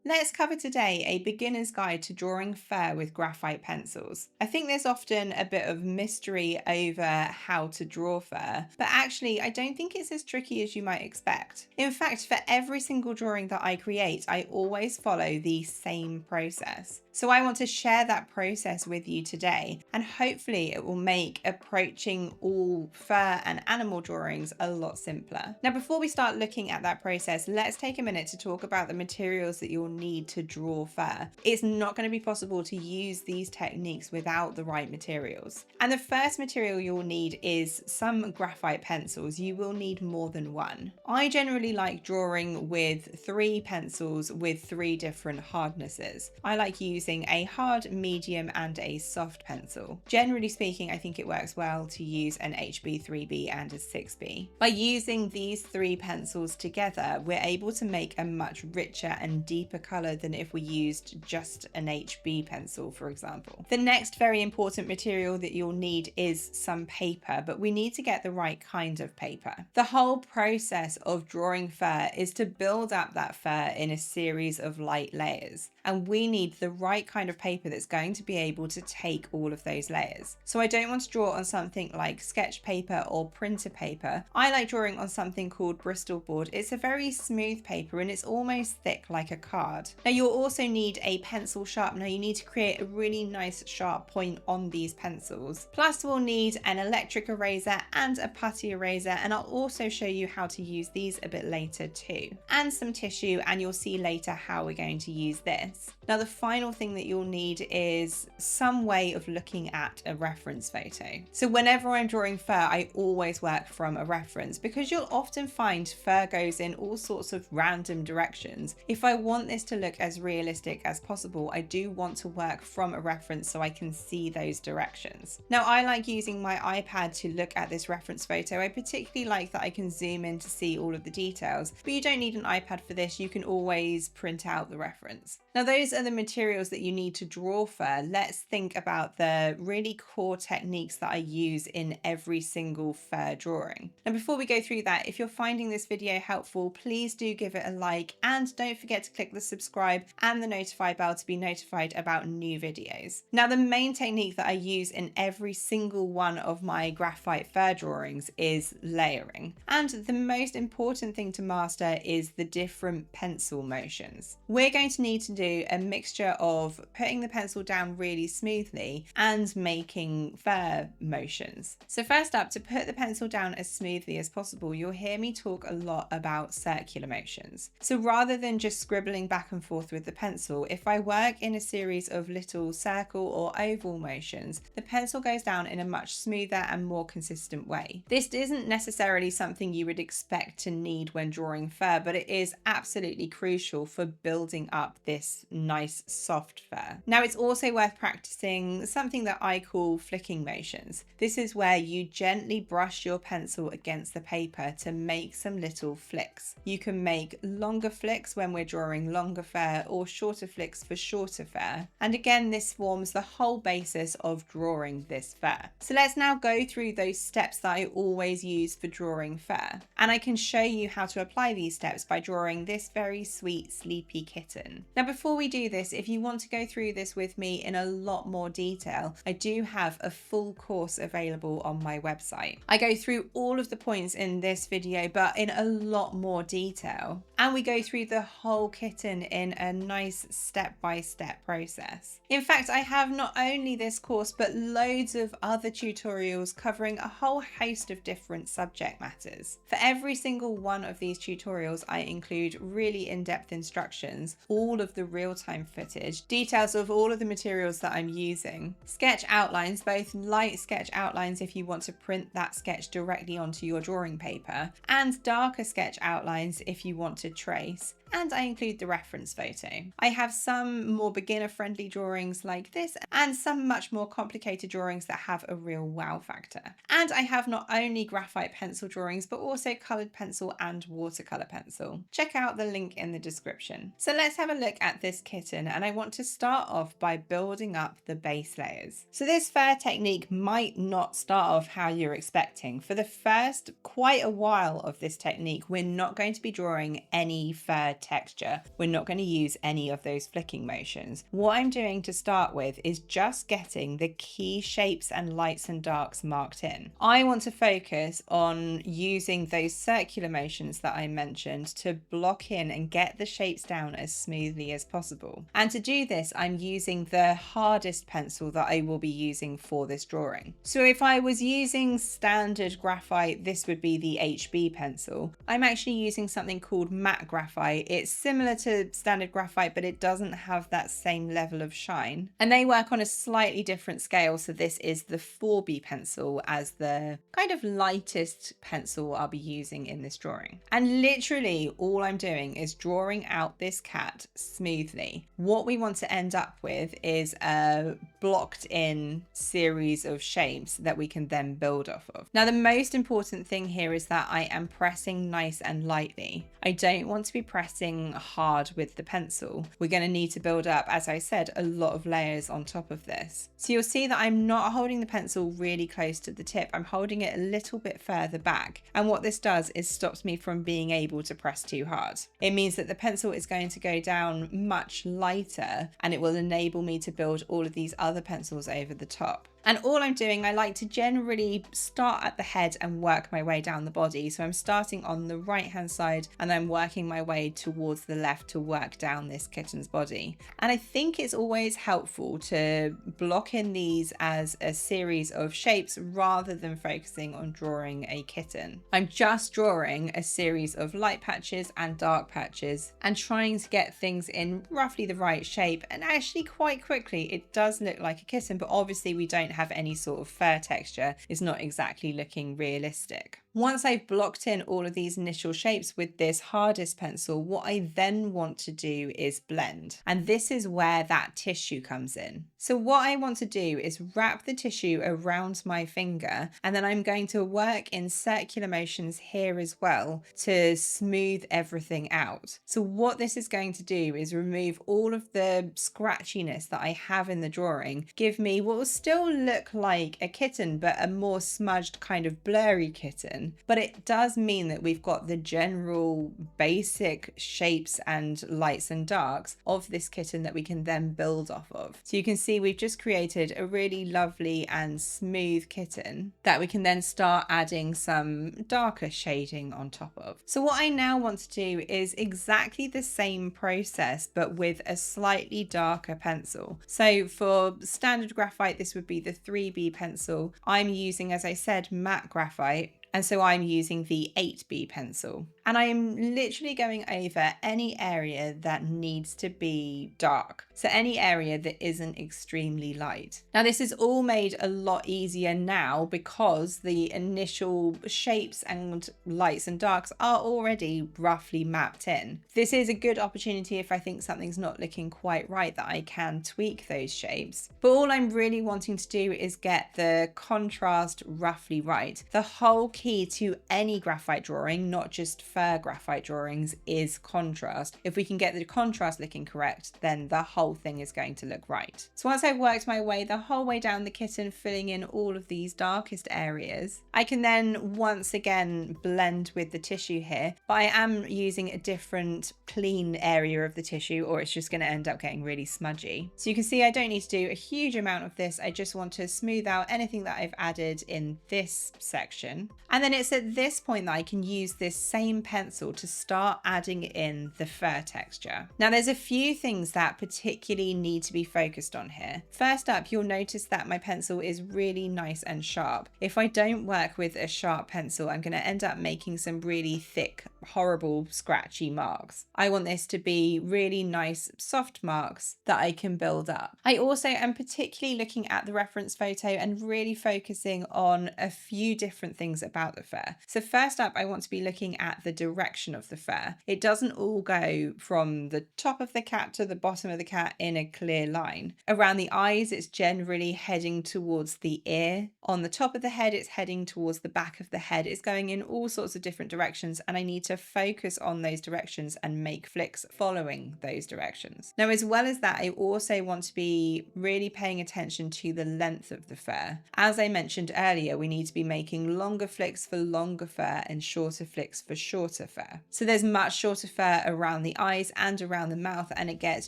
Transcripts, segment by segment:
Let's cover today a beginner's guide to drawing fur with graphite pencils. I think there's often a bit of mystery over how to draw fur, but actually I don't think it's as tricky as you might expect. In fact, for every single drawing that I create, I always follow the same process. So I want to share that process with you today, and hopefully it will make approaching all fur and animal drawings a lot simpler. Now, before we start looking at that process, let's take a minute to talk about the materials that you'll need to draw fur. It's not going to be possible to use these techniques without the right materials. And the first material you'll need is some graphite pencils. You will need more than one. I generally like drawing with 3 pencils with 3 different hardnesses. I like using a hard, medium and a soft pencil. Generally speaking, I think it works well to use an HB 3B and a 6B. By using these 3 pencils together, we're able to make a much richer and deeper colour than if we used just an HB pencil, for example. The next very important material that you'll need is some paper, but we need to get the right kind of paper. The whole process of drawing fur is to build up that fur in a series of light layers, and we need the right kind of paper that's going to be able to take all of those layers. So I don't want to draw on something like sketch paper or printer paper. I like drawing on something called Bristol board. It's a very smooth paper and it's almost thick like a card. Now you'll also need a pencil sharpener. You need to create a really nice sharp point on these pencils. Plus we'll need an electric eraser and a putty eraser, and I'll also show you how to use these a bit later too. And some tissue, and you'll see later how we're going to use this. Now the final thing that you'll need is some way of looking at a reference photo. So whenever I'm drawing fur, I always work from a reference, because you'll often find fur goes in all sorts of random directions. If I want this to look as realistic as possible, I do want to work from a reference so I can see those directions. Now I like using my iPad to look at this reference photo. I particularly like that I can zoom in to see all of the details, but you don't need an iPad for this. You can always print out the reference. Now those are the materials that you need to draw fur. Let's think about the really core techniques that I use in every single fur drawing. And before we go through that, if you're finding this video helpful, please do give it a like, and don't forget to click the subscribe and the notify bell to be notified about new videos. Now the main technique that I use in every single one of my graphite fur drawings is layering. And the most important thing to master is the different pencil motions. We're going to need to do a mixture of putting the pencil down really smoothly and making fur motions. So first up, to put the pencil down as smoothly as possible, you'll hear me talk a lot about circular motions. So rather than just scribbling back and forth with the pencil, if I work in a series of little circle or oval motions, the pencil goes down in a much smoother and more consistent way. This isn't necessarily something you would expect to need when drawing fur, but it is absolutely crucial for building up this nice soft fur. Now it's also worth practicing something that I call flicking motions. This is where you gently brush your pencil against the paper to make some little flicks. You can make longer flicks when we're drawing longer fur, or shorter flicks for shorter fur. And again, this forms the whole basis of drawing this fur. So let's now go through those steps that I always use for drawing fur. And I can show you how to apply these steps by drawing this very sweet, sleepy kitten. Now, before we do this, if you want to go through this with me in a lot more detail, I do have a full course available on my website. I go through all of the points in this video, but in a lot more detail. And we go through the whole kitten in a nice step-by-step process. In fact, I have not only this course, but loads of other tutorials covering a whole host of different subject matters. For every single one of these tutorials, I include really in-depth instructions, all of the real-time footage, details of all of the materials that I'm using, sketch outlines, both light sketch outlines if you want to print that sketch directly onto your drawing paper, and darker sketch outlines if you want to trace. And I include the reference photo. I have some more beginner-friendly drawings like this, and some much more complicated drawings that have a real wow factor. And I have not only graphite pencil drawings, but also coloured pencil and watercolour pencil. Check out the link in the description. So let's have a look at this kitten, and I want to start off by building up the base layers. So this fur technique might not start off how you're expecting. For the first quite a while of this technique, we're not going to be drawing any fur texture. We're not going to use any of those flicking motions. What I'm doing to start with is just getting the key shapes and lights and darks marked in. I want to focus on using those circular motions that I mentioned to block in and get the shapes down as smoothly as possible. And to do this, I'm using the hardest pencil that I will be using for this drawing. So if I was using standard graphite, this would be the HB pencil. I'm actually using something called matte graphite. It's similar to standard graphite, but it doesn't have that same level of shine. And they work on a slightly different scale. So this is the 4B pencil as the kind of lightest pencil I'll be using in this drawing. And literally all I'm doing is drawing out this cat smoothly. What we want to end up with is a blocked in series of shapes that we can then build off of. Now, the most important thing here is that I am pressing nice and lightly. I don't want to be pressing hard with the pencil. We're going to need to build up, as I said, a lot of layers on top of this. So you'll see that I'm not holding the pencil really close to the tip. I'm holding it a little bit further back. And what this does is stops me from being able to press too hard. It means that the pencil is going to go down much lighter, and it will enable me to build all of these other pencils over the top. And all I'm doing, I like to generally start at the head and work my way down the body. So I'm starting on the right hand side and I'm working my way towards the left to work down this kitten's body. And I think it's always helpful to block in these as a series of shapes rather than focusing on drawing a kitten. I'm just drawing a series of light patches and dark patches and trying to get things in roughly the right shape. And actually quite quickly, it does look like a kitten, but obviously we don't have any sort of fur texture. It's not exactly looking realistic. Once I've blocked in all of these initial shapes with this hardest pencil, what I then want to do is blend. And this is where that tissue comes in. So what I want to do is wrap the tissue around my finger, and then I'm going to work in circular motions here as well to smooth everything out. So what this is going to do is remove all of the scratchiness that I have in the drawing, give me what will still look like a kitten, but a more smudged kind of blurry kitten. But it does mean that we've got the general basic shapes and lights and darks of this kitten that we can then build off of. So you can see we've just created a really lovely and smooth kitten that we can then start adding some darker shading on top of. So what I now want to do is exactly the same process, but with a slightly darker pencil. So for standard graphite, this would be the 3B pencil. I'm using, as I said, matte graphite. And so I'm using the 8B pencil. And I am literally going over any area that needs to be dark. So any area that isn't extremely light. Now this is all made a lot easier now because the initial shapes and lights and darks are already roughly mapped in. This is a good opportunity if I think something's not looking quite right that I can tweak those shapes. But all I'm really wanting to do is get the contrast roughly right. The whole key to any graphite drawing, not just fur graphite drawings, is contrast. If we can get the contrast looking correct, then the whole thing is going to look right. So once I've worked my way the whole way down the kitten, filling in all of these darkest areas, I can then once again blend with the tissue here, but I am using a different clean area of the tissue or it's just going to end up getting really smudgy. So you can see I don't need to do a huge amount of this. I just want to smooth out anything that I've added in this section. And then it's at this point that I can use this same pencil to start adding in the fur texture. Now there's a few things that particularly need to be focused on here. First up, you'll notice that my pencil is really nice and sharp. If I don't work with a sharp pencil, I'm going to end up making some really thick, horrible, scratchy marks. I want this to be really nice, soft marks that I can build up. I also am particularly looking at the reference photo and really focusing on a few different things about about the fur. So first up, I want to be looking at the direction of the fur. It doesn't all go from the top of the cat to the bottom of the cat in a clear line. Around the eyes, it's generally heading towards the ear. On the top of the head, it's heading towards the back of the head. It's going in all sorts of different directions, and I need to focus on those directions and make flicks following those directions. Now, as well as that, I also want to be really paying attention to the length of the fur. As I mentioned earlier, we need to be making longer flicks for longer fur and shorter flicks for shorter fur. So there's much shorter fur around the eyes and around the mouth, and it gets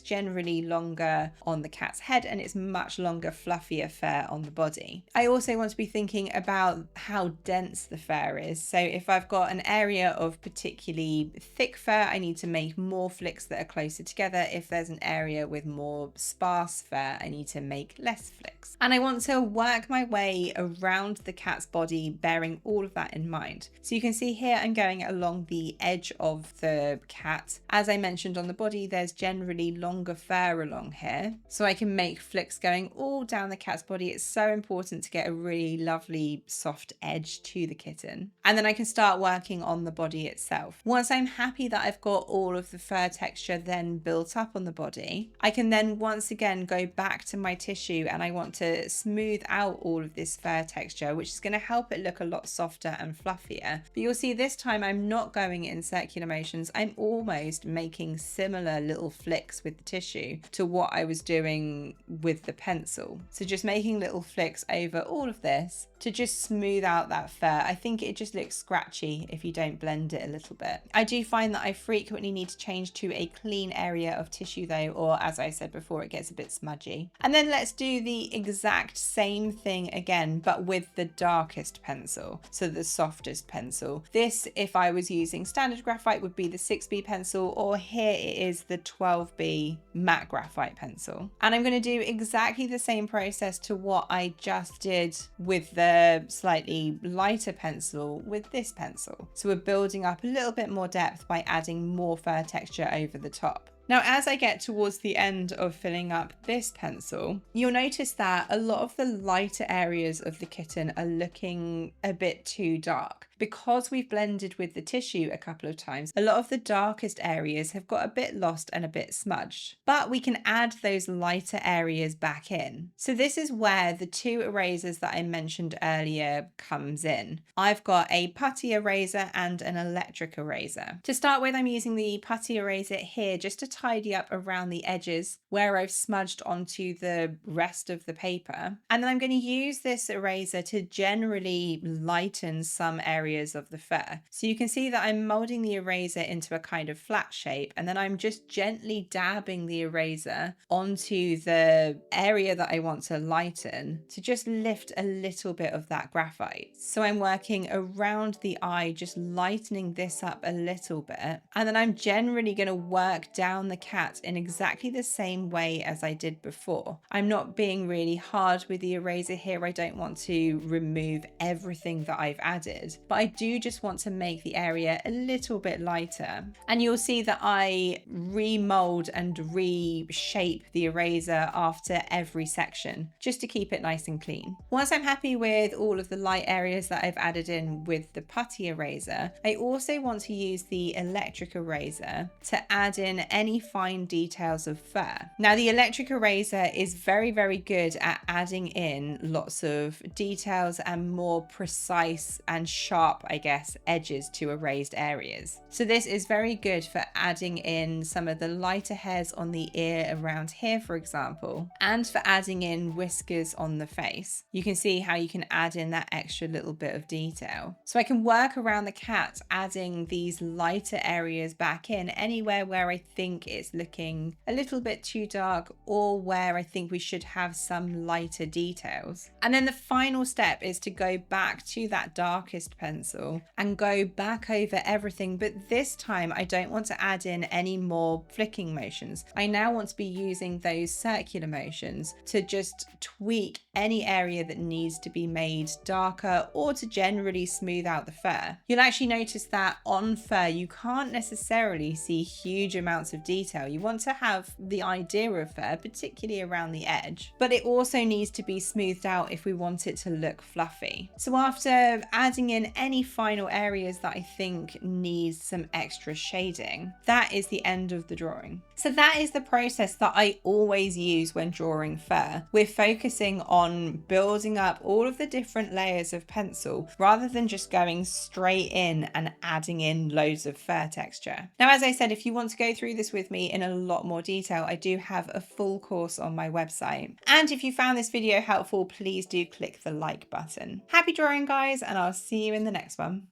generally longer on the cat's head, and it's much longer, fluffier fur on the body. I also want to be thinking about how dense the fur is. So if I've got an area of particularly thick fur, I need to make more flicks that are closer together. If there's an area with more sparse fur, I need to make less flicks. And I want to work my way around the cat's body, bearing all of that in mind. So you can see here I'm going along the edge of the cat. As I mentioned, on the body, there's generally longer fur along here. So I can make flicks going all down the cat's body. It's so important to get a really lovely soft edge to the kitten. And then I can start working on the body itself. Once I'm happy that I've got all of the fur texture then built up on the body, I can then once again go back to my tissue, and I want to smooth out all of this fur texture, which is going to help it look a lot softer and fluffier. But you'll see this time I'm not going in circular motions. I'm almost making similar little flicks with the tissue to what I was doing with the pencil. So just making little flicks over all of this to just smooth out that fur. I think it just looks scratchy if you don't blend it a little bit. I do find that I frequently need to change to a clean area of tissue though, or as I said before, it gets a bit smudgy. And then let's do the exact same thing again, but with the darkest pencil, so the softest pencil. This, if I was using standard graphite, would be the 6B pencil, or here it is the 12B matte graphite pencil. And I'm going to do exactly the same process to what I just did with the slightly lighter pencil with this pencil. So we're building up a little bit more depth by adding more fur texture over the top. Now, as I get towards the end of filling up this pencil, you'll notice that a lot of the lighter areas of the kitten are looking a bit too dark. Because we've blended with the tissue a couple of times, a lot of the darkest areas have got a bit lost and a bit smudged. But we can add those lighter areas back in. So this is where the two erasers that I mentioned earlier comes in. I've got a putty eraser and an electric eraser. To start with, I'm using the putty eraser here just to tidy up around the edges where I've smudged onto the rest of the paper. And then I'm going to use this eraser to generally lighten some areas of the fur. So you can see that I'm molding the eraser into a kind of flat shape, and then I'm just gently dabbing the eraser onto the area that I want to lighten to just lift a little bit of that graphite. So I'm working around the eye, just lightening this up a little bit. And then I'm generally going to work down the cat in exactly the same way as I did before. I'm not being really hard with the eraser here. I don't want to remove everything that I've added, but I do just want to make the area a little bit lighter. And you'll see that I remold and reshape the eraser after every section, just to keep it nice and clean. Once I'm happy with all of the light areas that I've added in with the putty eraser, I also want to use the electric eraser to add in any fine details of fur. Now, the electric eraser is very, very good at adding in lots of details and more precise and sharp, I guess, edges to erased areas. So this is very good for adding in some of the lighter hairs on the ear around here, for example, and for adding in whiskers on the face. You can see how you can add in that extra little bit of detail. So I can work around the cat, adding these lighter areas back in anywhere where I think it's looking a little bit too dark, or where I think we should have some lighter details. And then the final step is to go back to that darkest pencil and go back over everything, but this time I don't want to add in any more flicking motions. I now want to be using those circular motions to just tweak any area that needs to be made darker or to generally smooth out the fur. You'll actually notice that on fur, you can't necessarily see huge amounts of detail. You want to have the idea of fur, particularly around the edge, but it also needs to be smoothed out if we want it to look fluffy. So after adding in any final areas that I think needs some extra shading, that is the end of the drawing. So that is the process that I always use when drawing fur. We're focusing on building up all of the different layers of pencil rather than just going straight in and adding in loads of fur texture. Now, as I said, if you want to go through this with me in a lot more detail, I do have a full course on my website. And if you found this video helpful, please do click the like button. Happy drawing, guys, and I'll see you in the next one.